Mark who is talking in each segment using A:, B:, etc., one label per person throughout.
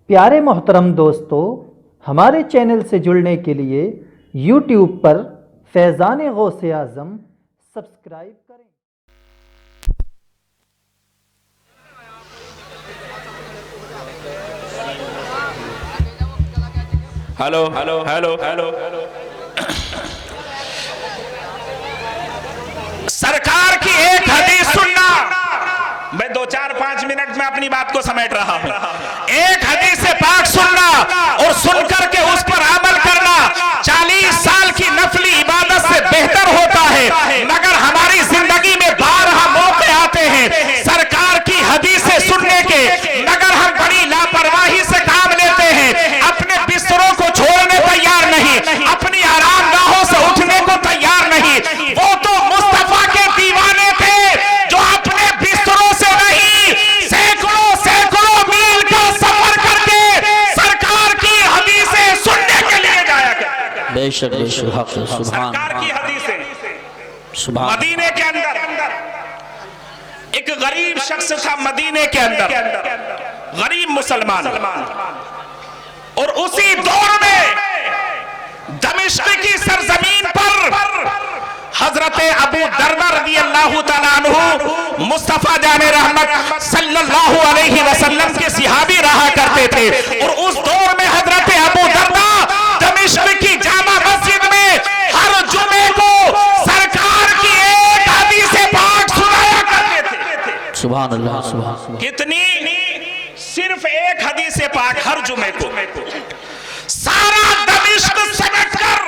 A: प्यारे मोहतरम दोस्तों, हमारे चैनल से जुड़ने के लिए यूट्यूब पर फैज़ान गौसे आज़म सब्सक्राइब करें।
B: हेलो हेलो हेलो हेलो सरकार की एक हदीस सुनना। मैं 2-4-5 मिनट में अपनी बात को समेट रहा हूं। एक हदीस से पाक सुनना और सुनकर के उस पर अमल करना 40 साल की नफली इबादत से बेहतर होता है। मगर हमारी जिंदगी में 12 मौके आते हैं सरकार की हदीस से सुनने के, मगर हम बड़ी लापरवाही से काम लेते हैं। अपने बिस्तरों को छोड़ने तैयार नहीं, अपनी आरामगाहों से उठने को तैयार नहीं। वो तो मुस्तफा के दीवाने थे जो अपने बिस्तरों से नहीं, सैकड़ों सैकड़ों मील का सफर करके सरकार की हदीसें सुनने के लिए जाया करते।
C: बेशक बेशक
B: सरकार की हदीसें। मदीने के अंदर एक गरीब शख्स था, मदीने के अंदर गरीब मुसलमान, और उसी दौर में दमिश्क की सरजमीन पर हजरत अबू दरदा रज़ियल्लाहु ताला अन्हु मुस्तफा जाने रहमत सल्लल्लाहु अलैहि वसल्लम के सहाबी रहा करते थे। और उस दौर में हजरत अबू दरदा दमिश्क की जामा मस्जिद में हर जुमे को सरकार की एक हदीस पाक सुनाया करते थे।
C: सुभान अल्लाह, सुभान अल्लाह।
B: कितनी? सिर्फ एक हदीस पाक हर जुमे को। सारा दमिश्क समेट कर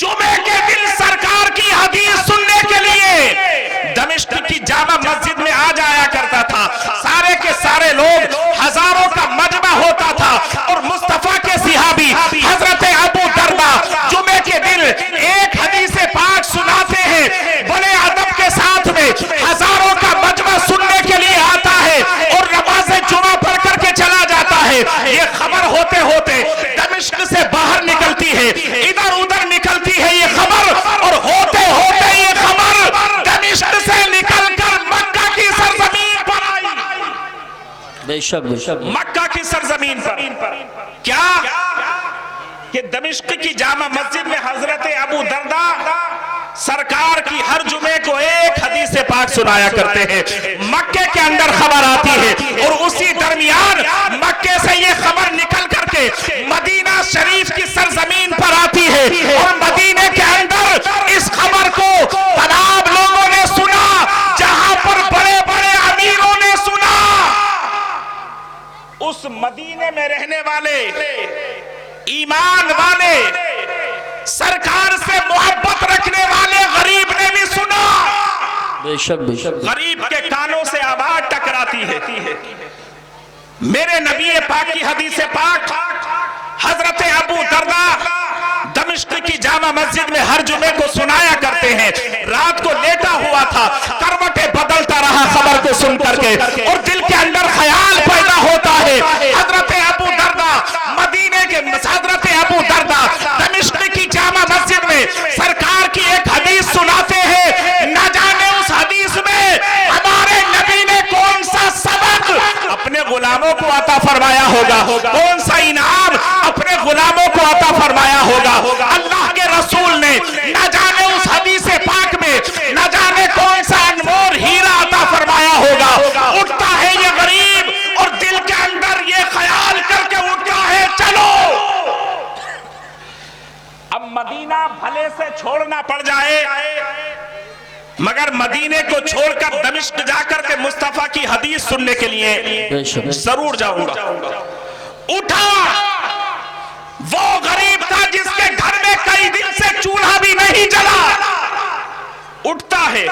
B: जुमे के दिन सरकार की हदीस सुनने के लिए दमिश्क की जामा मस्जिद में आ जाया करता था। सारे के सारे लोग, हजारों का मजमा होता था। और मुस्तफा के सहाबी हजरत अबू दरदा जुमे के दिन एक हदीस पाक सुनाते हैं। बड़े अदब के साथ में हजारों का मजमा सुनने के लिए आता है और नमाज जुमा पढ़ करके चला जाता है। ये खबर होते होते दमिश्क से बाहर निकलती है, इधर उधर निकलती है ये खबर, और होते होते ये खबर दमिश्क से निकलकर मक्का की सरजमीन पर आई।
C: बेशक बेशक
B: मक्का की सरजमीन पर क्या कि दमिश्क की जामा मस्जिद में हजरत अबू दरदा सरकार की हर जुमे को एक हदीस पाक सुनाया करते हैं। मक्के के अंदर खबर आती है और उसी दरमियान मक्के से ये खबर निकल करके मदीना शरीफ की सरजमीन पर आती है। और मदीने के अंदर इस खबर को तमाम लोगों ने सुना, जहां पर बड़े बड़े अमीरों ने सुना। उस मदीने में रहने वाले ईमान वाले, सरकार से मोहब्बत रखने वाले गरीब ने भी सुना।
C: बेशक बेशक
B: गरीब के कानों से आवाज टकराती है। मेरे नबी पाक की हदीस पाक हजरत अबू दरदा दमिश्क की जामा मस्जिद में हर जुमे को सुनाया करते हैं। रात को लेटा हुआ था, करवटें बदलता रहा खबर को सुन करके, और दिल के अंदर ख्याल पैदा होता है। हजरत अबू दरदा मदीने के हजरत अबू दरदा दमिश्क की जामा मस्जिद में सरकार की एक हदीस सुनाते हैं। न जाने उस हदीस में हमारे नबी ने कौन सा सबक अपने गुलामों को अता फरमाया होगा, कौन सा इनाम अपने गुलामों को अता फरमाया होगा। अल्लाह के रसूल ने न जाने उस हदीस पाक में न जाने कौन सा अनमोल हीरा अता फरमाया होगा। उठता है ये गरीब और दिल के अंदर ये ख्याल करके उठता है, चलो अब मदीना भले से छोड़ना पड़ जाए, मगर मदीने को छोड़कर दमिश्क जाकर के मुस्तफा की हदीस सुनने के लिए जरूर जाऊंगा। उठा वो गरीब था जिसके घर में कई दिन से चूल्हा भी नहीं जला। उठता है,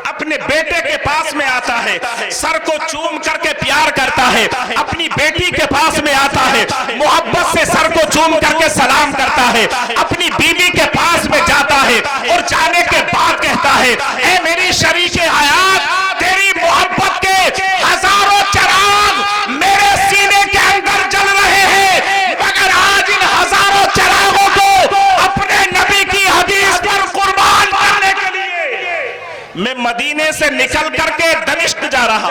B: अपने बेटे के पास में आता है, सर को चूम करके प्यार करता है। अपनी बेटी के पास में आता है, मोहब्बत से सर को चूम करके सलाम करता है। अपनी बीवी के पास में जाता है और जाने के बाद कहता है, ऐ मेरी शरीके हयात, तेरी मोहब्बत के हजारों चिराग मेरे सीने के अंदर जल रहे हैं, मगर आज इन हजारों चिरागों को अपने नबी की हदीस पर कुर्बान करने के लिए मैं मदीने से निकल करके दमिश्क जा रहा।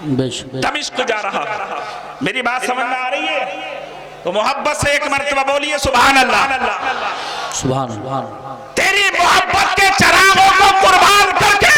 C: बेशक
B: दमिश्क जा रहा। मेरी बात समझ में आ रही है? तो मोहब्बत से एक मर्तबा बोलिए सुभान अल्लाह।
C: सुभान अल्लाह।
B: तेरी मोहब्बत के चरागों को कुर्बान करके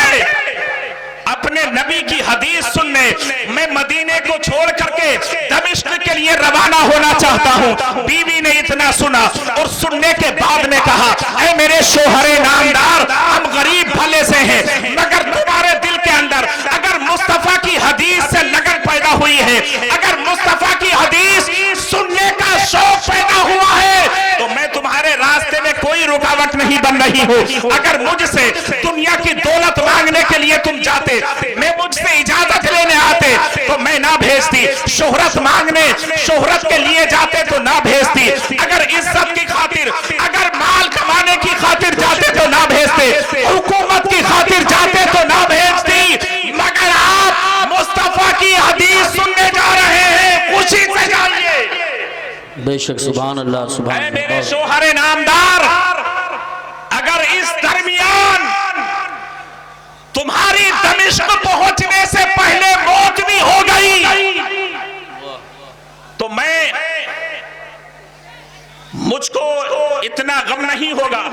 B: अपने नबी की हदीस सुनने मैं मदीने को छोड़ करके दमिश्क के लिए रवाना होना चाहता हूँ। बीवी ने इतना सुना और सुनने के बाद में कहा, ऐ मेरे शोहरे नामदार, हम गरीब भले से हैं, मगर तुम्हारे दिल के अंदर अगर मुस्तफा की हदीस से लगन पैदा हुई है, अगर मुस्तफा की हदीस सुनने का शौक पैदा हुआ है, तो मैं तुम्हारे रास्ते में कोई रुकावट नहीं बन रही हूँ। अगर मुझसे दुनिया की दौलत मांगने के लिए तुम जाते, मैं मुझसे इजाजत लेने आते तो मैं ना भेजती, शोहरत मांगने शोहरत के लिए जाते तो ना भेजती, अगर इज्जत की खातिर, अगर माल कमाने की खातिर जाते तो ना भेजते, हुकूमत की खातिर जाते तो ना भेजती, मगर आप मुस्तफा की हदीस सुनने जा रहे हैं, खुशी से जाइए।
C: बेशक सुभान अल्लाह। सुभान
B: मेरे
C: अल्लाह।
B: शोहरे नामदार, अगर इस दरमियान तुम्हारी दमिश्क पहुंचने से पहले मौत भी हो गई तो मुझको इतना गम नहीं होगा।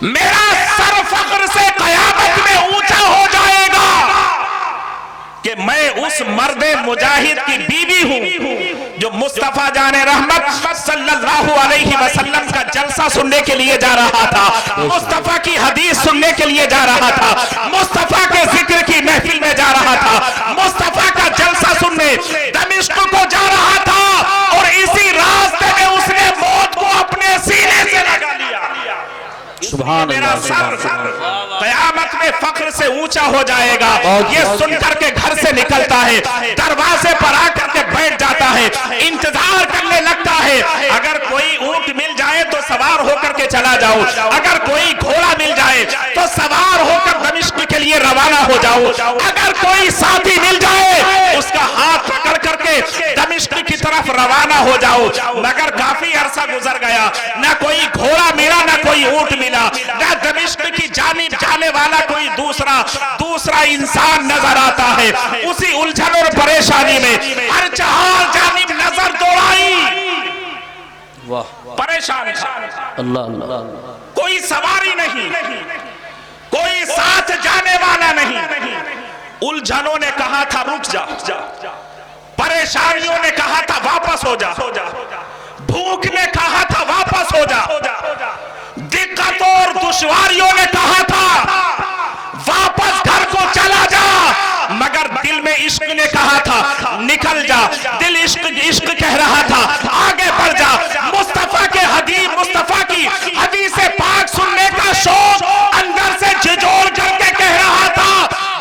B: मेरा सर फख्र से कयामत में ऊंचा हो जाएगा कि मैं उस मर्दे मुजाहिद की बीवी हूं जो मुस्तफा जाने रहमत सल्लल्लाहु अलैहि वसल्लम का जलसा सुनने के लिए जा रहा था, मुस्तफा की हदीस सुनने के लिए जा रहा था, मुस्तफा के जिक्र की महफिल में जा रहा था, मुस्तफा का जलसा सुनने दमिश्क को जा रहा था, और इसी रास्ते में उसने मौत को अपने सीने से लगा लिया।
C: सुभान
B: मेरा
C: अल्लाह।
B: सर कयामत में फख्र से ऊंचा हो जाएगा। ये सुनकर के घर से निकलता है, दरवाजे पर आकर के बैठ जाता है, इंतजार करने लगता है, अगर कोई ऊंट मिल जाए तो सवार होकर के चला जाओ, अगर कोई घोड़ा मिल जाए तो सवार होकर दमिश्क के लिए रवाना हो जाओ, अगर कोई साथी मिल जाए उसका हाथ पकड़ करके दमिश्क की तरफ रवाना हो जाओ। मगर काफी अरसा गुजर गया, ना कोई घोड़ा मिला, ना कोई ऊंट मिला, ना दमिश्क की जानिब जाने वाला कोई दूसरा इंसान नजर आता है। उसी उलझन और परेशानी में हर जहां जानिब नजर दौड़ाई,
C: वाह
B: परेशान था।
C: अल्लाह अल्लाह।
B: कोई सवारी नहीं, कोई साथ जाने वाला नहीं। उलझनों ने कहा था रुक जा, परेशानियों ने कहा था वापस हो जा, भूख ने कहा था वापस हो जा, दिक्कतों और दुश्वारियों ने कहा था वापस घर को चला जा, मगर दिल में इश्क ने कहा था निकल जा। दिल इश्क कह रहा था आगे बढ़ जा। मुस्तफा की हदीस पाक सुनने का शौक अंदर से झिझोड़ करके कह रहा था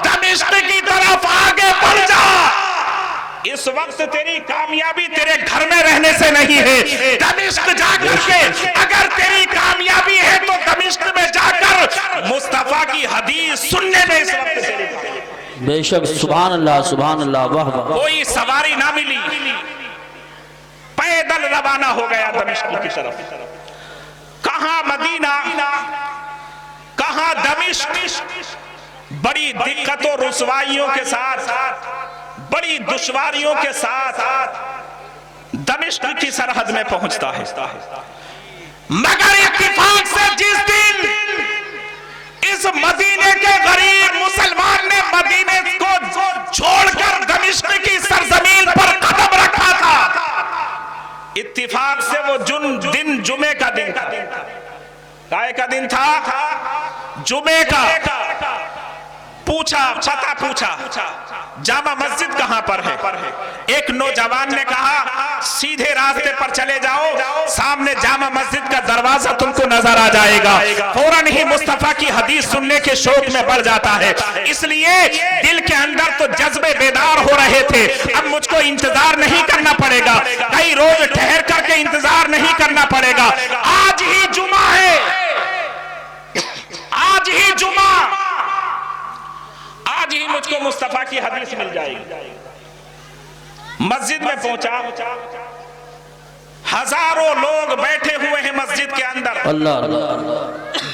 B: दमिश्क की तरफ आगे बढ़ जा। इस वक्त तेरी कामयाबी तेरे घर में रहने से नहीं है, दमिश्क जाकर के अगर तेरी कामयाबी है तो दमिश्क में जाकर मुस्तफा की हदीस सुनने में इस वक्त तेरी कामयाबी।
C: बेशक सुभान अल्लाह। सुभान अल्लाह। वाह वाह।
B: कोई सवारी ना मिली, पैदल रवाना हो गया दमिश्क की तरफ। कहां मदीना, कहां दमिश्क, बड़ी दिक्कतों रुसवाइयों के साथ, बड़ी दुश्वारियों के साथ दमिश्क की सरहद में पहुंचता है। मगर इत्तेफाक से जिस दिन इस मदीने के गरीब मुसलमान ने मदीने को छोड़कर दमिश्क की सरजमीन पर कदम रखा था, इत्तेफाक से वो दिन जुमे का दिन था। काय का दिन था? जुमे का। पता पूछा जामा मस्जिद कहां पर है? एक नौजवान ने कहा सीधे रास्ते पर चले जाओ, सामने जामा मस्जिद का दरवाजा तुमको नजर आ जाएगा। फौरन ही मुस्तफा की हदीस सुनने के शौक में बढ़ जाता है, इसलिए दिल के अंदर तो जज्बे बेदार हो रहे थे। अब मुझको इंतजार नहीं करना पड़ेगा, कई रोज ठहर करके इंतजार नहीं करना पड़ेगा। आज ही जुमा है, आज ही जुमा, आज ही मुझको मुस्तफा की हदीस मिल जाएगी। मस्जिद में पहुंचा, हजारों लोग बैठे हुए हैं मस्जिद के अंदर,
C: अल्लाह अल्लाह।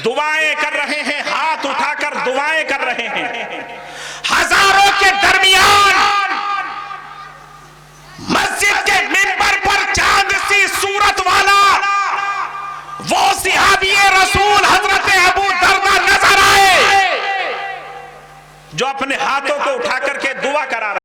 B: दुआएं कर रहे हैं, हाथ उठाकर दुआएं कर रहे हैं। हजारों के दरमियान जो अपने हाथों को उठा करके दुआ करा रहा